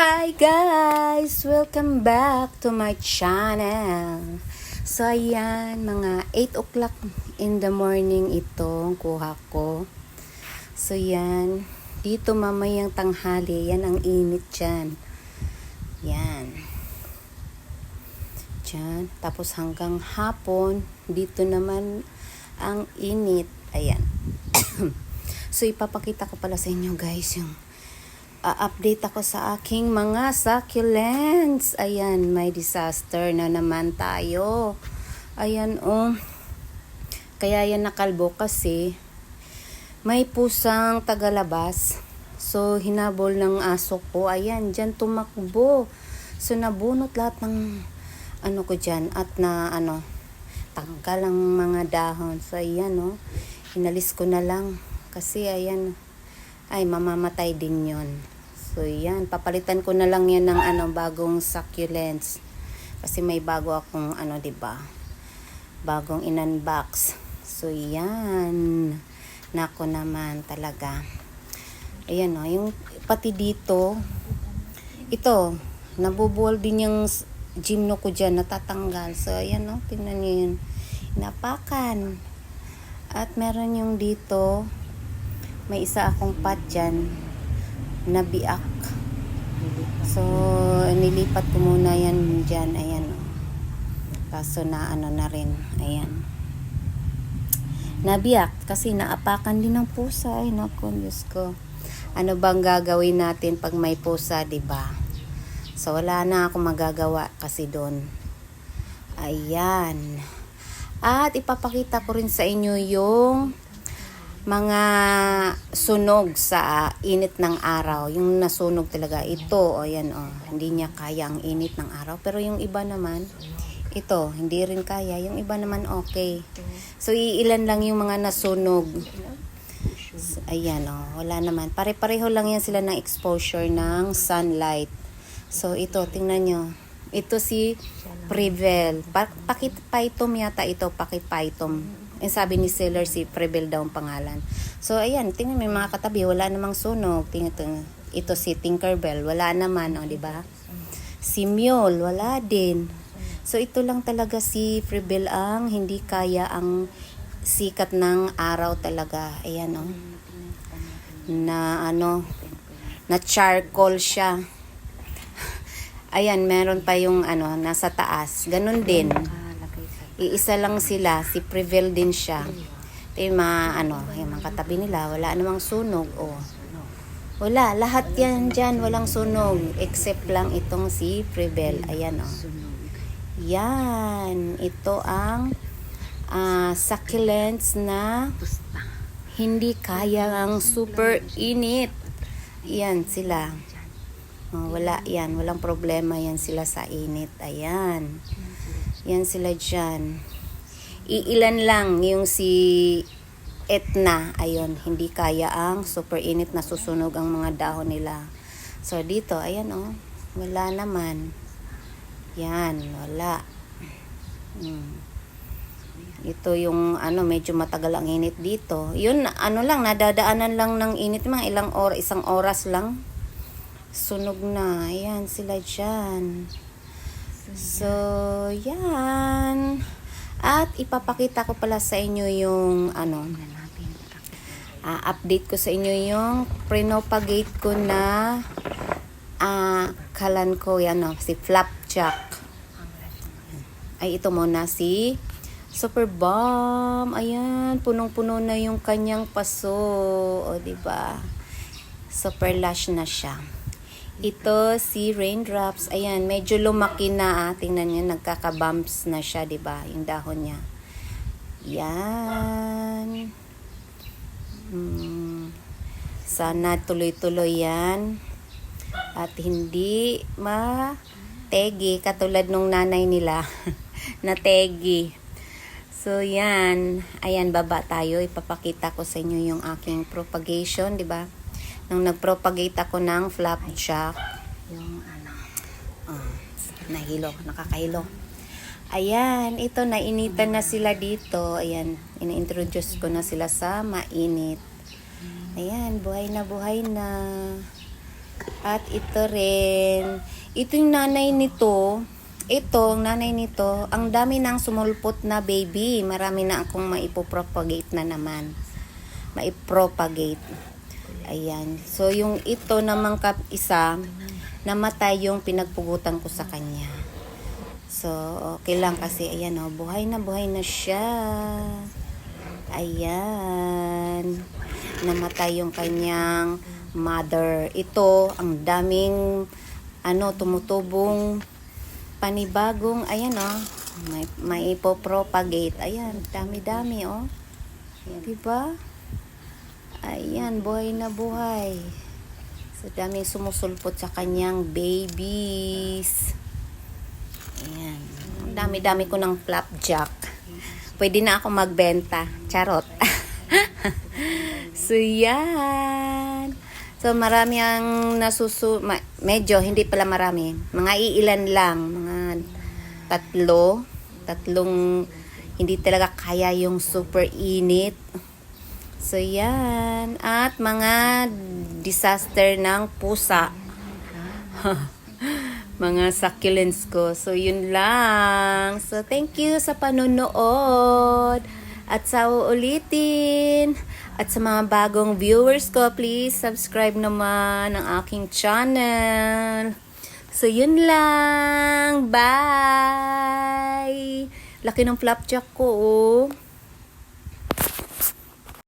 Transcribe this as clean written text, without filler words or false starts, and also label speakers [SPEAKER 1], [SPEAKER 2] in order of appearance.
[SPEAKER 1] Hi guys! Welcome back to my channel. So ayan, mga 8 o'clock in the morning itong kuha ko. So yan, dito mamayang tanghali, yan ang init dyan. Yan. Dyan. Tapos hanggang hapon, dito naman ang init. Ayan. So ipapakita ko pala sa inyo guys yung update ako sa aking mga succulents. Ayan, may disaster na naman tayo. Ayan, oh. Kaya yan nakalbo kasi may pusang tagalabas. So, hinabol ng aso ko. Ayan, dyan tumakbo. So, nabunot lahat ng ano ko dyan. At na, tanggal ang mga dahon. So, ayan, oh. Inalis ko na lang. Kasi, ayan, ay mamamatay din yon. So yan, papalitan ko na lang yan ng bagong succulents. Kasi may bago akong 'di ba? Bagong in-unbox. So yan. Nako naman talaga. Ayan oh, yung pati dito ito, nabubuwal din yung gymno ko diyan, natatanggal. So ayan oh, tingnan niyo yun. Napakan. At meron yung dito, may isa akong pot dyan na biak. So, nilipat ko muna yan dyan. Ayan. Kaso na na rin. Ayan. Nabiyak. Kasi naapakan din ng pusa. Ay, naku, Diyos ko. Ano bang gagawin natin pag may pusa, diba? So, wala na akong magagawa kasi doon. Ayan. At ipapakita ko rin sa inyo yung mga sunog sa init ng araw. Yung nasunog talaga. Ito, ayan, hindi niya kaya ang init ng araw. Pero yung iba naman, ito, hindi rin kaya. Yung iba naman okay. So, iilan lang yung mga nasunog. So, ayan, wala naman. Pare-pareho lang yan sila ng exposure ng sunlight. So, ito, tingnan nyo. Ito si Prevel. Pakipaitom yata ito, pakipaitom. Sabi ni seller si Prevel daw ang pangalan. So, ayan, tingnan may mga katabi, wala namang sunog. Tingnan ito si Tinkerbell, wala naman, di ba? Si Mule, wala din. So, ito lang talaga si Prevel ang hindi kaya ang sikat ng araw talaga. Ayan, na na charcoal siya. Ayan, meron pa yung nasa taas. Ganun din. Iisa lang sila, si Prevel din siya. Ito yung mga katabi nila, wala namang sunog. Wala, lahat yan dyan, walang sunog. Except lang itong si Prevel. Ayan, Yan, ito ang succulents na hindi kaya ang super init. Yan sila. Wala yan, walang problema yan sila sa init. Ayan. Yan sila dyan. Iilan lang yung si Etna. Ayun, hindi kaya ang super init na susunog ang mga dahon nila. So, dito, ayan wala naman. Yan, wala. Ito yung medyo matagal ang init dito. Yun, lang, nadadaanan lang ng init. Mga isang oras lang. Sunog na. Ayan, sila dyan. So, yan. At ipapakita ko pala sa inyo yung update ko sa inyo yung propagate ko na kalan ko yan si Flapjack. Ay, ito muna si Super Bomb. Ayan, punong-puno na yung kanyang paso. O, diba? Super lush na siya. Ito si Raindrops. Ayan, medyo lumaki na. Tingnan niyo, nagkaka-bumps na siya, 'di ba? Yung dahon niya. Yan. Sana tuloy-tuloy 'yan. At hindi mategi katulad nung nanay nila na tegi. So, yan. Ayan, baba tayo. Ipapakita ko sa inyo yung aking propagation, 'di ba? Nung nagpropagate ako ng Flapjack, yung nakakahilo. Ayan, ito, nainitan na sila dito. Ayan, ina-introduce ko na sila sa mainit. Ayan, buhay na buhay na. At ito rin. Ito yung nanay nito. Ito, ang nanay nito. Ang dami nang sumulpot na baby. Marami na akong maipopropagate na naman. Maipropagate. Ayan. So, yung ito namang isa, namatay yung pinagpugutan ko sa kanya. So, okay lang kasi, ayan o, buhay na siya. Ayan. Namatay yung kanyang mother. Ito, ang daming, tumutubong panibagong, ayan o, may ipopropagate. Ayan, dami-dami o. Diba? Ayan, buhay na buhay. So, daming sumusulpot sa kanyang babies. Ayan. Ang dami-dami ko ng flapjack. Pwede na ako magbenta. Charot. So, yan. So, marami ang medyo, hindi pala marami. Mga iilan lang. Mga tatlong, hindi talaga kaya yung super init. So, yan. At mga disaster ng pusa. Mga succulents ko. So, yun lang. So, thank you sa panonood. At sa uulitin. At sa mga bagong viewers ko, please subscribe naman ang aking channel. So, yun lang. Bye! Laki ng flapjack ko, oh.